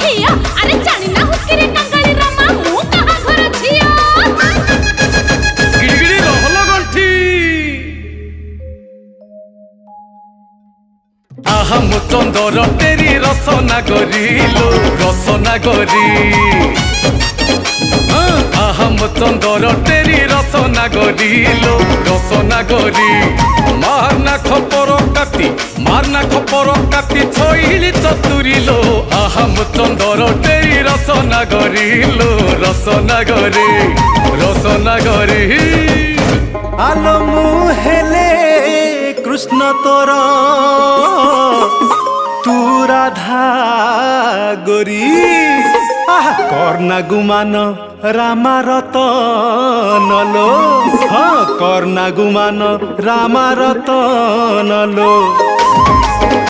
झिया अरे जानी ना हुकिरे कंगाली रमा मु कहा घर झिया गिड़गिड़ी रहलो गंठी आहम चंदर तेरी रसना गरिलो रसना गरी आहम चंदर तेरी रसना गरिलो रसना गरी मारना खपर काती छइली चतुरिलो आहम चंदर तेरी रसना गरिलो रसना गरी आलो मुहेले कृष्ण तोर तू राधा गोरी कर्णा गुमान रामा रतन लो हाँ कर्णा गुमान रामा रतन लो